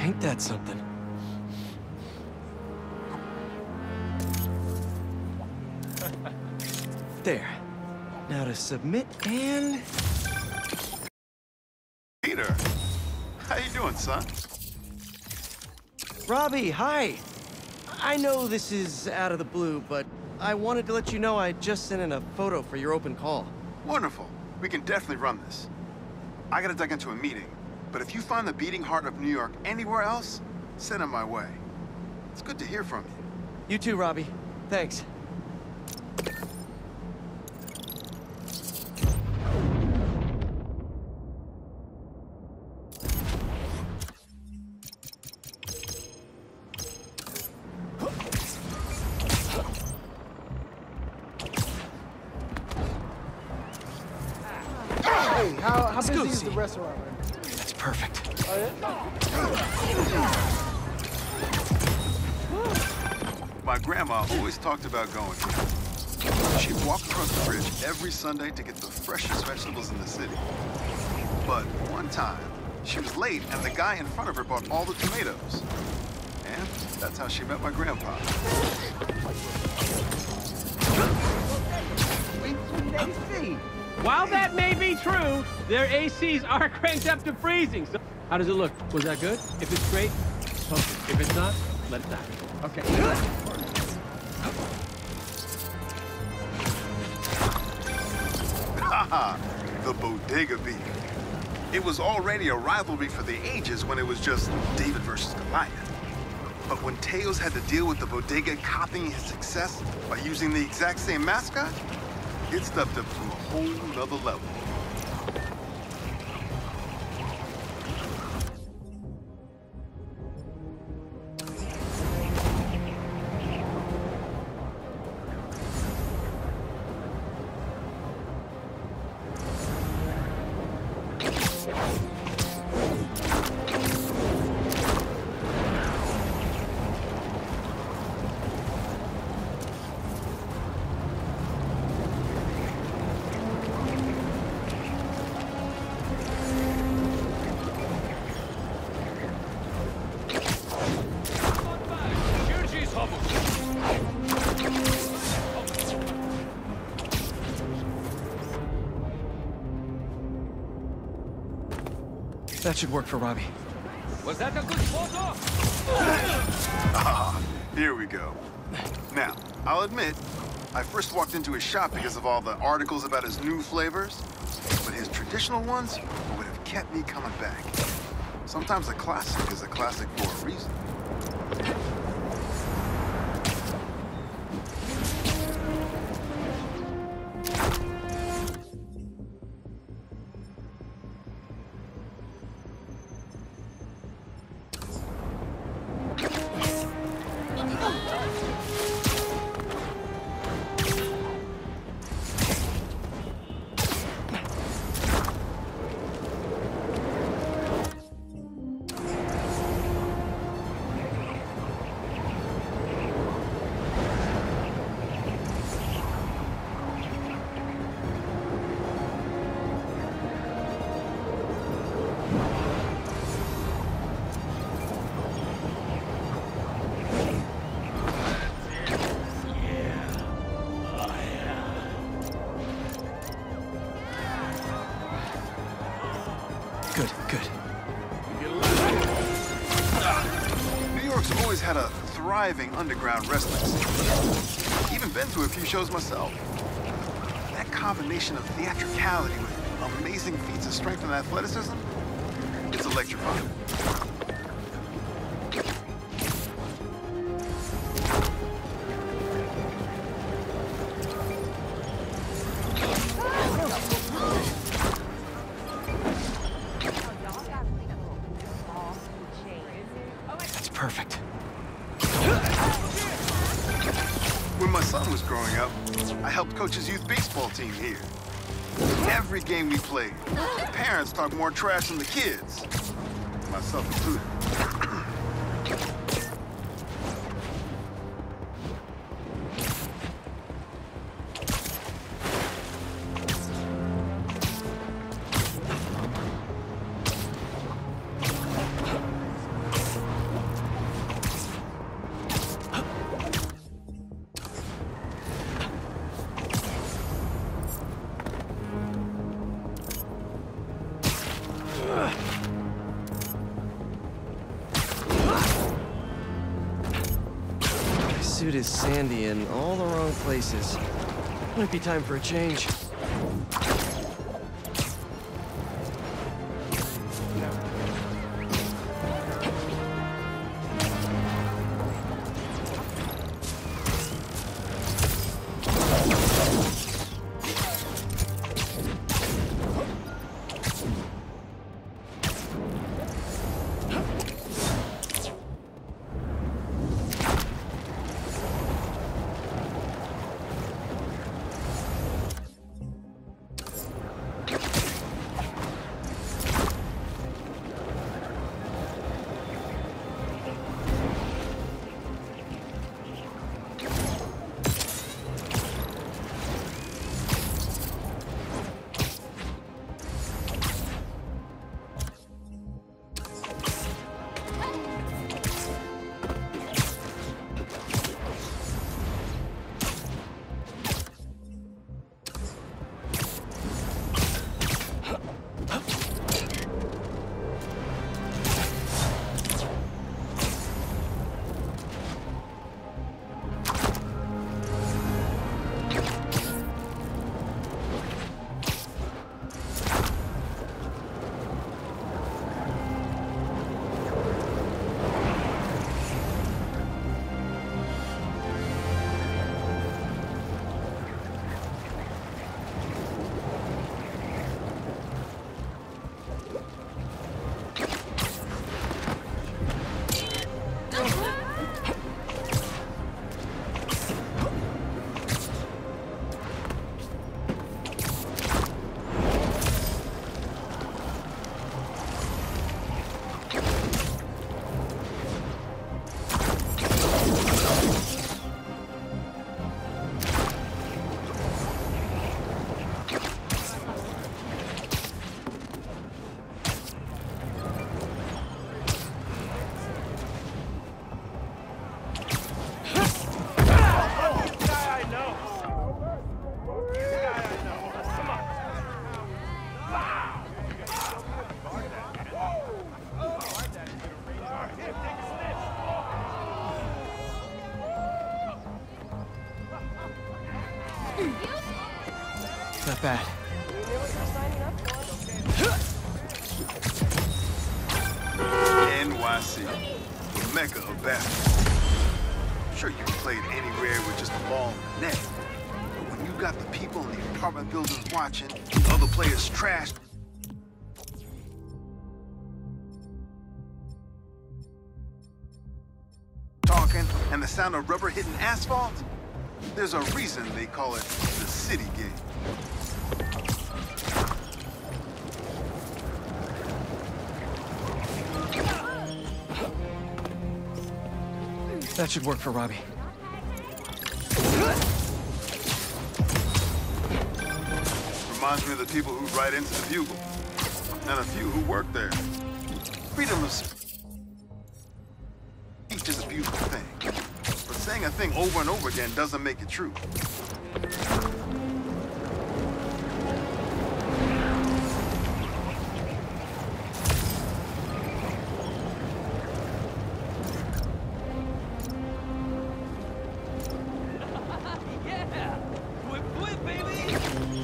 Ain't that something? There. Now to submit and... Peter, how you doing, son? Robbie, hi! I know this is out of the blue, but I wanted to let you know I just sent in a photo for your open call. Wonderful. We can definitely run this. I gotta duck into a meeting, but if you find the beating heart of New York anywhere else, send it my way. It's good to hear from you. You too, Robbie. Thanks. Hey, how busy is the restaurant right now? That's perfect. Oh, yeah? My grandma always talked about going here. She'd walk across the bridge every Sunday to get the freshest vegetables in the city. But one time, she was late and the guy in front of her bought all the tomatoes. And that's how she met my grandpa. While that may be true, their ACs are cranked up to freezing. So how does it look? Was that good? If it's great, post it. If it's not, let it die. Okay. Haha, the Bodega Beef. It was already a rivalry for the ages when it was just David versus Goliath. But when Teos had to deal with the Bodega copying his success by using the exact same mascot, it stepped up to a whole nother level. That should work for Robbie. Was that a good photo? Ah, here we go. Now, I'll admit, I first walked into his shop because of all the articles about his new flavors, but his traditional ones would have kept me coming back. Sometimes a classic is a classic for a reason. Good. New York's always had a thriving underground wrestling scene. Even been to a few shows myself. That combination of theatricality with amazing feats of strength and athleticism, it's electrifying. Perfect. When my son was growing up, I helped coach his youth baseball team here. Every game we played, the parents talked more trash than the kids, myself included. suit is sandy in all the wrong places. Might be time for a change. Not bad. NYC, the mecca of basketball. Sure, you can play it anywhere with just a ball and a net. But when you got the people in the apartment buildings watching, other players trashed, talking, and the sound of rubber hitting asphalt, there's a reason they call it the city game. That should work for Robbie. Reminds me of the people who write into the Bugle, and a few who work there. Freedom of speech is a beautiful thing, but saying a thing over and over again doesn't make it true.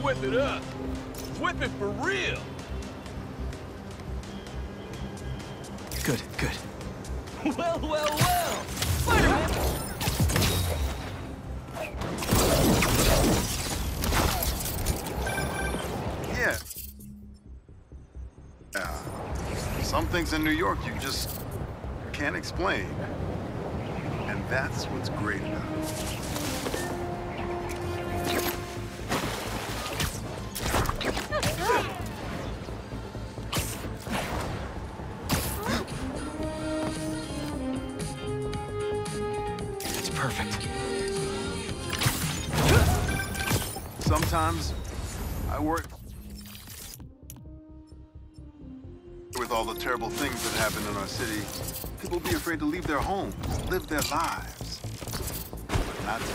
Whip it up. Whip it for real. Good, good. Well, well, well. Spider-Man. Yeah. Some things in New York you just can't explain. And that's what's great about it. Perfect. Sometimes I worry with all the terrible things that happen in our city. People be afraid to leave their homes, live their lives. But not today.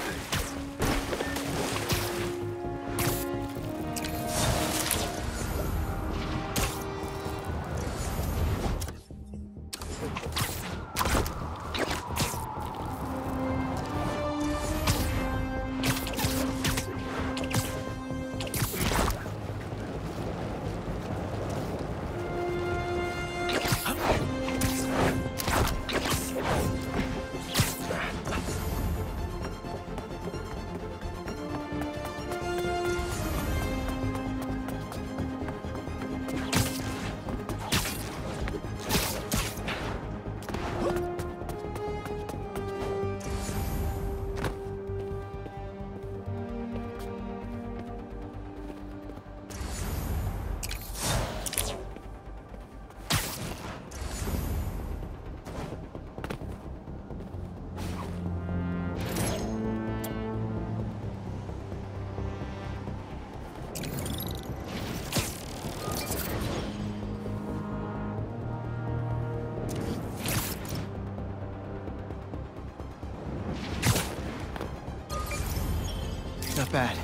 Not bad.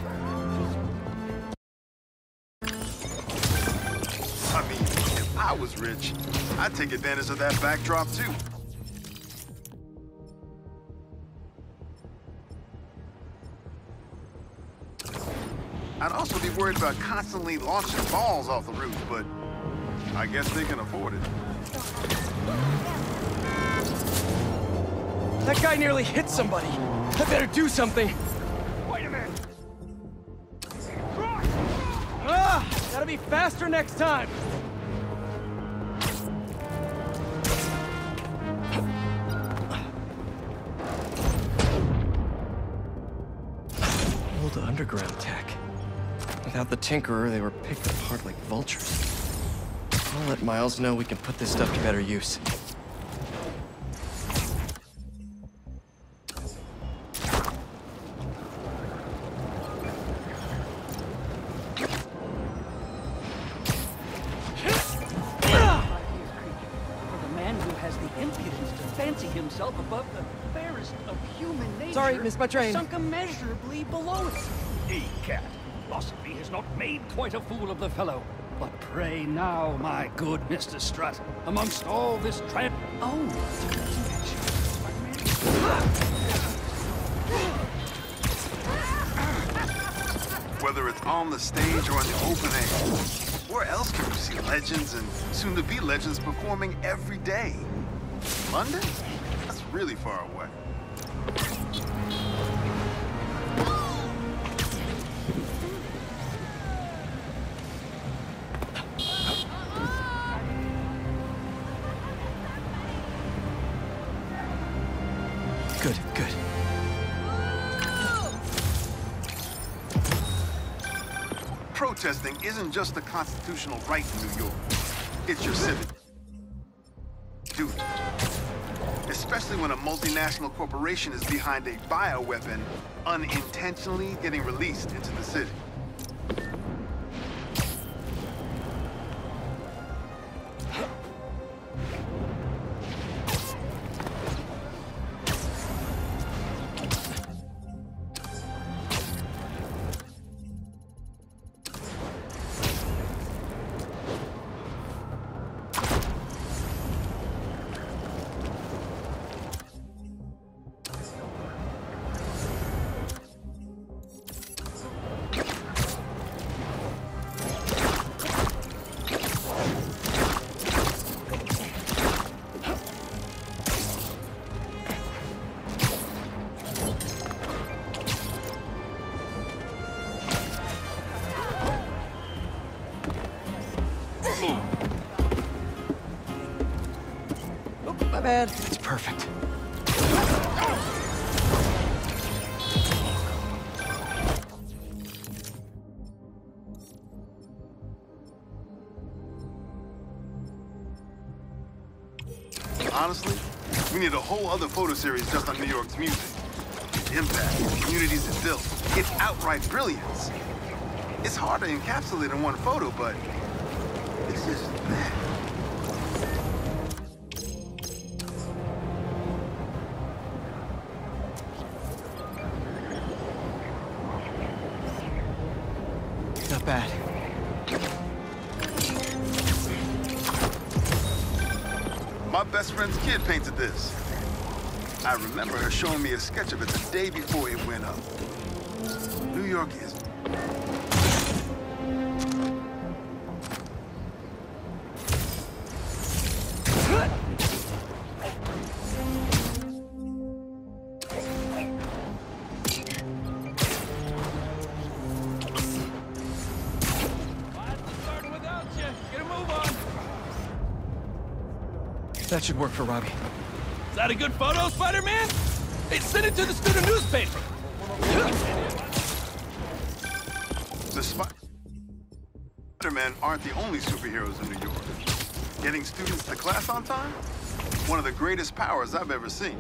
I mean, if I was rich, I'd take advantage of that backdrop too. I'd also be worried about constantly launching balls off the roof, but I guess they can afford it. That guy nearly hit somebody. I better do something. Wait a minute. Gotta be faster next time. Old underground tech. Without the Tinkerer, they were picked apart like vultures. I'll let Miles know we can put this stuff to better use. Himself above the fairest of human nature. Sorry, missed my train. Sunk immeasurably below it. Egad, possibly has not made quite a fool of the fellow. But pray now, my good Mr. Strut, amongst all this Oh, Whether it's on the stage or in the open air, where else can you see legends and soon-to-be legends performing every day? London? That's really far away. Good, good. Protesting isn't just a constitutional right in New York. It's your civic duty. Especially when a multinational corporation is behind a bioweapon unintentionally getting released into the city. My bad. It's perfect. Honestly, we need a whole other photo series just on New York's music. Its impact, the communities it built, its outright brilliance. It's hard to encapsulate in one photo, but it's just man. Not bad. My best friend's kid painted this. I remember her showing me a sketch of it the day before it went up. New York is... That should work for Robbie. Is that a good photo, Spider-Man? Hey, send it to the student newspaper. The Spider-Men aren't the only superheroes in New York. Getting students to class on time? One of the greatest powers I've ever seen.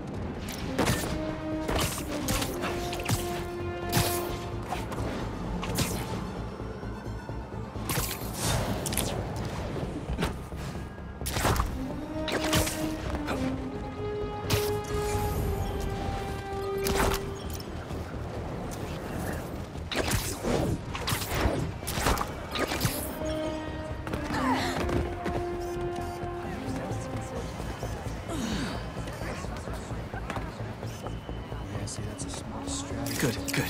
Good, good.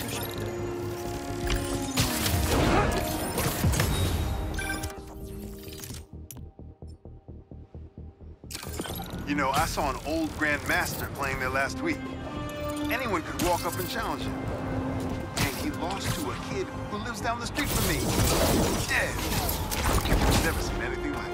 You know, I saw an old Grandmaster playing there last week. Anyone could walk up and challenge him. And he lost to a kid who lives down the street from me. Yeah. Never seen anything like it.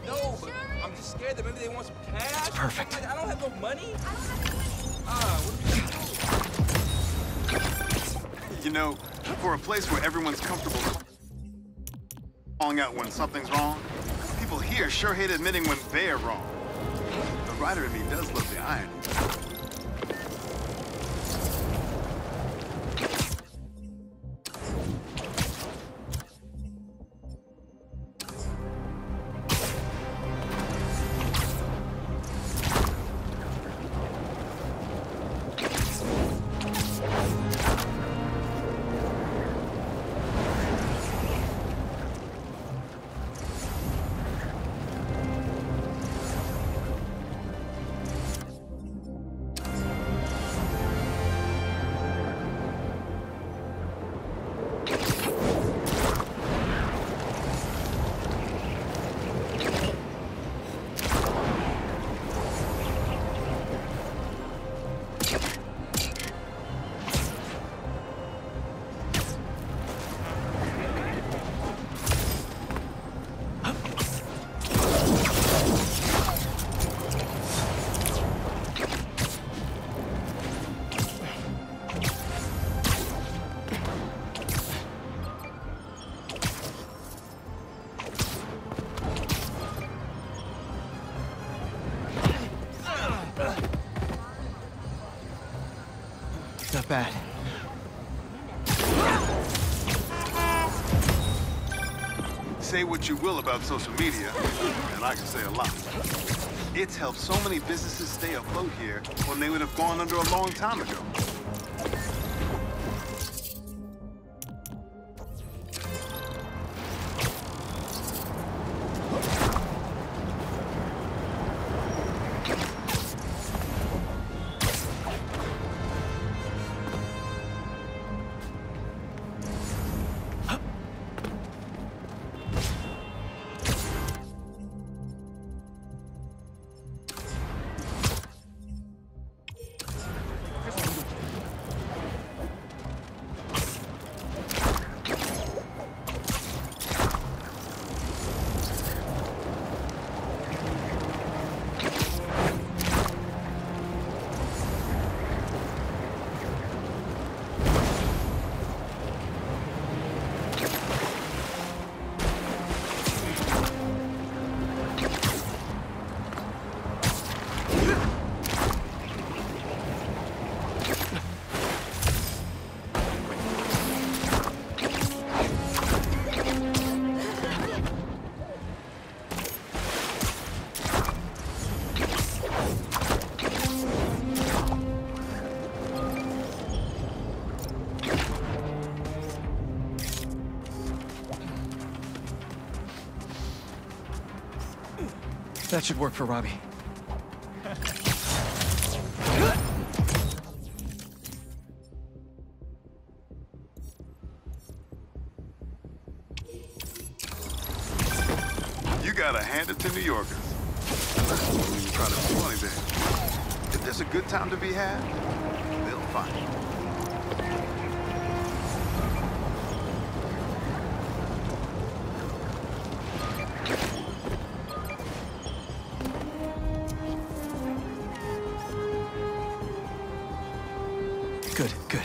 No, but I'm just scared that maybe they want some cash. Perfect. Like, I don't have no money. What You know, for a place where everyone's comfortable calling out when something's wrong, people here sure hate admitting when they're wrong. The writer in me does love the irony. Not bad. Say what you will about social media, and I can say a lot. It's helped so many businesses stay afloat here when they would have gone under a long time ago. That should work for Robbie. You gotta hand it to New Yorkers. I don't even try to be funny there. If there's a good time to be had, they'll find it. Good, good.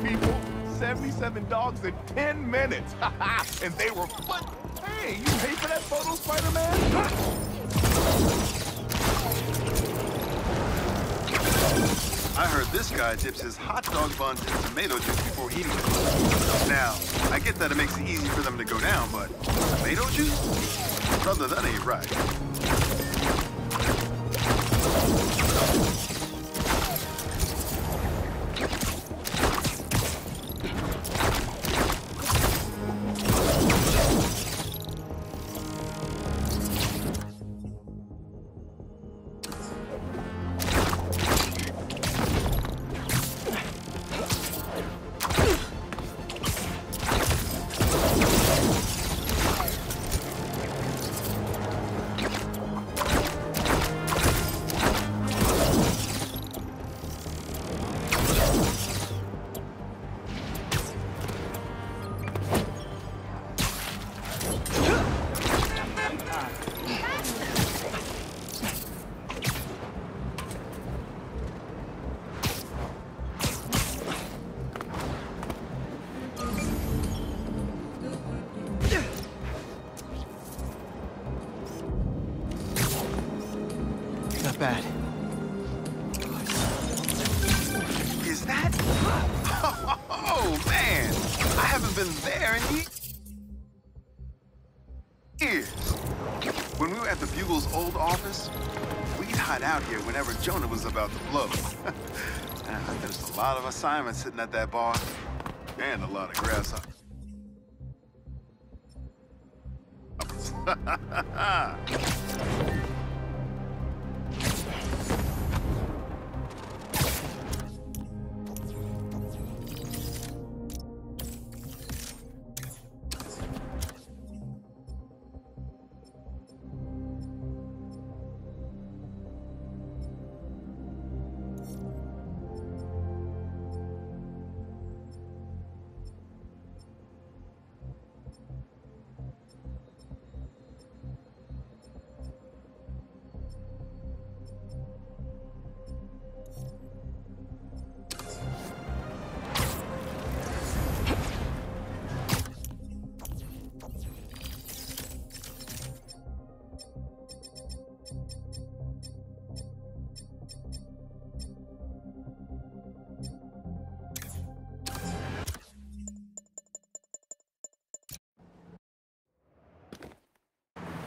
People, 77 dogs in 10 minutes. And they were fun. Hey, you pay for that photo, Spider-Man? I heard this guy dips his hot dog buns in tomato juice before eating it. Now, I get that it makes it easy for them to go down, but tomato juice? Brother, that ain't right. Not bad. Is that? Oh, man! I haven't been there in years. When we were at the Bugle's old office, we'd hide out here whenever Jonah was about to blow. There's a lot of assignments sitting at that bar, and a lot of grasshoppers.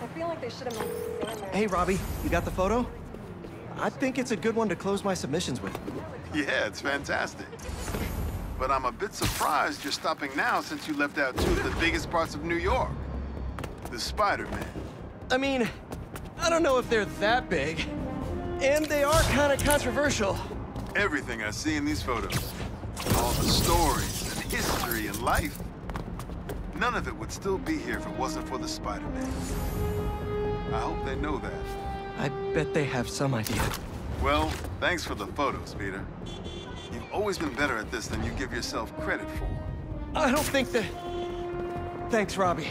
I feel like they should have moved Sandman. Hey, Robbie, you got the photo? I think it's a good one to close my submissions with. Yeah, it's fantastic. But I'm a bit surprised you're stopping now since you left out two of the biggest parts of New York. The Spider-Man. I mean, I don't know if they're that big. And they are kind of controversial. Everything I see in these photos, all the stories and history and life, none of it would still be here if it wasn't for the Spider-Man. I hope they know that. I bet they have some idea. Well, thanks for the photos, Peter. You've always been better at this than you give yourself credit for. I don't think that... Thanks, Robbie.